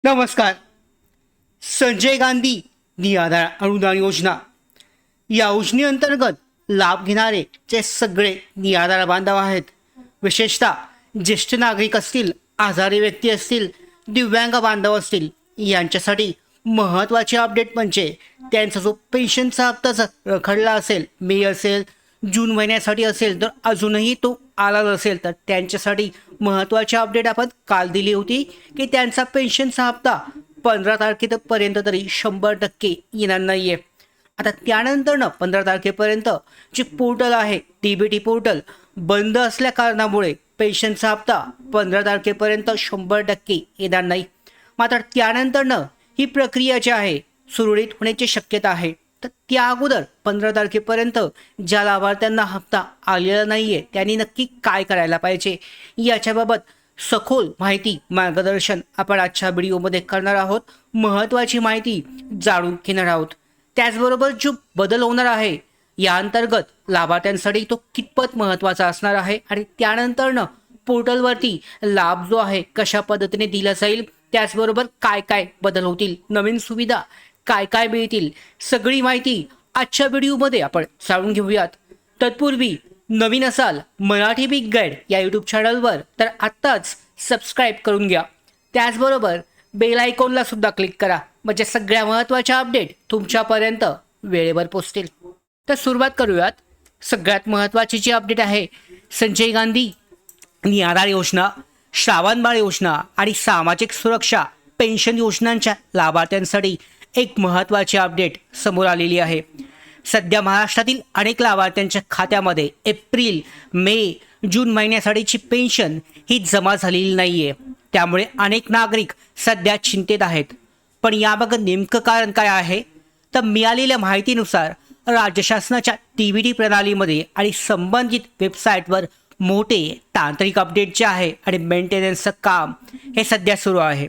नमस्कार. संजय गांधी निराधार अनुदान योजना या योजनेअंतर्गत लाभ घेणारे जे सगळे निराधार बांधव आहेत, विशेषतः ज्येष्ठ नागरिक असतील, आजारी व्यक्ती असतील, दिव्यांग बांधव असतील, यांच्यासाठी महत्त्वाचे अपडेट म्हणजे त्यांचा जो पेन्शनचा हप्ता जर रखडला असेल, मे असेल, जून महिन्यासाठी असेल, तर अजूनही तो आला नसेल, तर त्यांच्यासाठी महत्त्वाची अपडेट आपण काल दिली होती की त्यांचा पेन्शनचा हप्ता 15 तारखेपर्यंत तरी 100% येणार नाही आहे. आता त्यानंतरनं 15 तारखेपर्यंत जे पोर्टल आहे DBT पोर्टल बंद असल्या कारणामुळे पेन्शनचा हप्ता 15 तारखेपर्यंत 100% येणार नाही. मात्र त्यानंतरनं ही प्रक्रिया जी आहे सुरळीत होण्याची शक्यता आहे. तर त्या अगोदर 15 तारखेपर्यंत ज्या लाभार्थ्यांना हप्ता आलेला नाही आहे त्यांनी नक्की काय करायला पाहिजे याच्याबाबत सखोल माहिती मार्गदर्शन आपण आजच्या व्हिडिओमध्ये करणार आहोत. महत्त्वाची माहिती जाणून घेणार आहोत. त्याचबरोबर जो बदल होणार आहे या अंतर्गत लाभार्थ्यांसाठी तो कितपत महत्त्वाचा असणार आहे आणि त्यानंतरनं पोर्टलवरती लाभ जो आहे कशा पद्धतीने दिला जाईल, त्याचबरोबर काय काय बदल होतील, नवीन सुविधा काय काय मिळतील, सगळी माहिती आजच्या व्हिडिओमध्ये आपण जाणून घेऊयात. तत्पूर्वी नवीन असाल मराठी बिग गाईड या यूट्यूब चॅनलवर तर आत्ताच सबस्क्राईब करून घ्या. त्याचबरोबर बेल आयकॉनला सुद्धा क्लिक करा, म्हणजे सगळ्या महत्त्वाच्या अपडेट तुमच्यापर्यंत वेळेवर पोहोचतील. तर सुरुवात करूयात. सगळ्यात महत्त्वाची जी अपडेट आहे, संजय गांधी निराधार योजना, श्रावणबाळ योजना आणि सामाजिक सुरक्षा पेन्शन योजनांच्या लाभार्थ्यांसाठी एक महत्त्वाची अपडेट समोर आलेली आहे. सध्या महाराष्ट्रातील अनेक लाभार्थ्यांच्या खात्यामध्ये एप्रिल, मे, जून महिन्यासाठीची पेन्शन ही जमा झालेली नाही आहे. त्यामुळे अनेक नागरिक सध्या चिंतेत आहेत. पण याबाबत नेमकं कारण काय आहे? तर मिळालेल्या माहितीनुसार राज्य शासनाच्या DBT प्रणालीमध्ये आणि संबंधित वेबसाईटवर मोठे तांत्रिक अपडेट जे आहे आणि मेंटेनन्सचं काम हे सध्या सुरू आहे.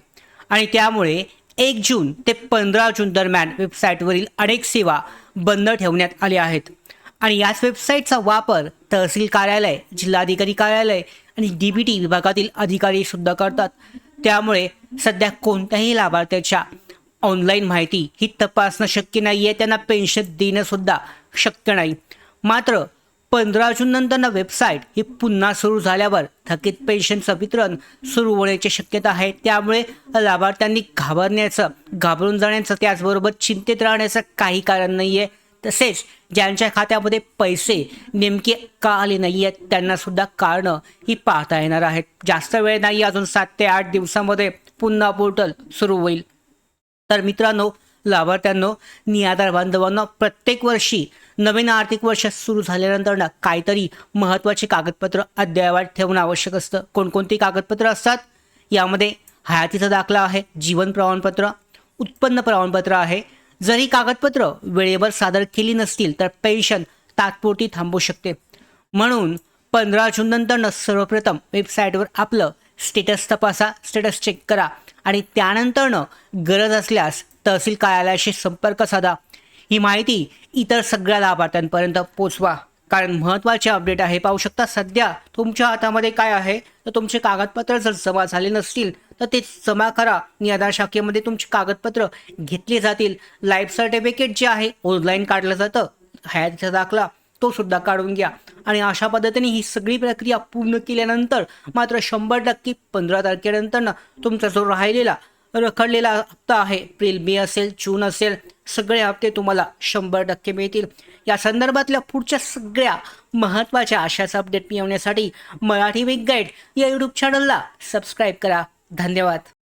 आणि त्यामुळे 1 जून ते 15 जून दरम्यान वेबसाईटवरील अनेक सेवा बंद ठेवण्यात आल्या आहेत. आणि याच वेबसाईटचा वापर तहसील कार्यालय, जिल्हाधिकारी कार्यालय आणि DBT विभागातील अधिकारी सुद्धा करतात. त्यामुळे सध्या कोणत्याही लाभार्थ्याच्या ऑनलाईन माहिती ही तपासणं शक्य नाही आहे, त्यांना पेन्शन देणं सुद्धा शक्य नाही. मात्र 15 जून नंतर वेबसाईट ही पुन्हा सुरू झाल्यावर थकीत पेन्शनचं वितरण सुरू होण्याची शक्यता आहे. त्यामुळे लाभार्थ्यांनी घाबरून जाण्याचं, त्याचबरोबर चिंतेत राहण्याचं काही कारण नाही आहे. तसेच ज्यांच्या खात्यामध्ये पैसे नेमके का आले नाही आहेत त्यांना सुद्धा कारणं ही पाहता येणार आहेत. जास्त वेळ नाही, अजून 7 ते 8 दिवसामध्ये पुन्हा पोर्टल सुरू होईल. तर मित्रांनो, लाभार्थ्यांनो, निराधार बांधवांना प्रत्येक वर्षी नवीन आर्थिक वर्ष सुरू झाल्यानंतर काहीतरी महत्त्वाचे कागदपत्र अद्ययावत ठेवणं आवश्यक असतं. कोणकोणती कागदपत्र असतात? यामध्ये हयातीचा दाखला आहे, जीवन प्रमाणपत्र, उत्पन्न प्रमाणपत्र आहे. जर ही कागदपत्र वेळेवर सादर केली नसतील तर पेन्शन तात्पुरती थांबू शकते. म्हणून 15 जून नंतर सर्वप्रथम वेबसाईटवर आपलं स्टेटस तपासा, स्टेटस चेक करा आणि त्यानंतरनं गरज असल्यास तहसील कार्यालयाशी संपर्क साधा. ही माहिती इतर सगळ्या लाभार्थ्यांपर्यंत पोचवा, कारण महत्त्वाचे अपडेट आहे. पाहू शकता सध्या तुमच्या हातामध्ये काय आहे, तर तुमचे कागदपत्र जर जमा झाले नसतील तर ते जमा करा. निराधार शाखेमध्ये तुमची कागदपत्र घेतली जातील. लाईफ सर्टिफिकेट जे आहे ऑनलाईन काढलं जातं, हयातीचा दाखला तो सुद्धा काढून घ्या. आणि अशा पद्धतीने ही सगळी प्रक्रिया पूर्ण केल्यानंतर मात्र 100% 15 तारखेनंतर तुमचा जो राहिलेला रखडलेला हप्ता आहे, एप्रिल, मे असेल, जून असेल, सगळे हप्ते तुम्हाला 100% मिळतील. या संदर्भातल्या पुढच्या सगळ्या महत्त्वाच्या अशाच अपडेट मिळवण्यासाठी मराठी बिग गाईड या यूट्यूब चॅनलला सबस्क्राईब करा. धन्यवाद.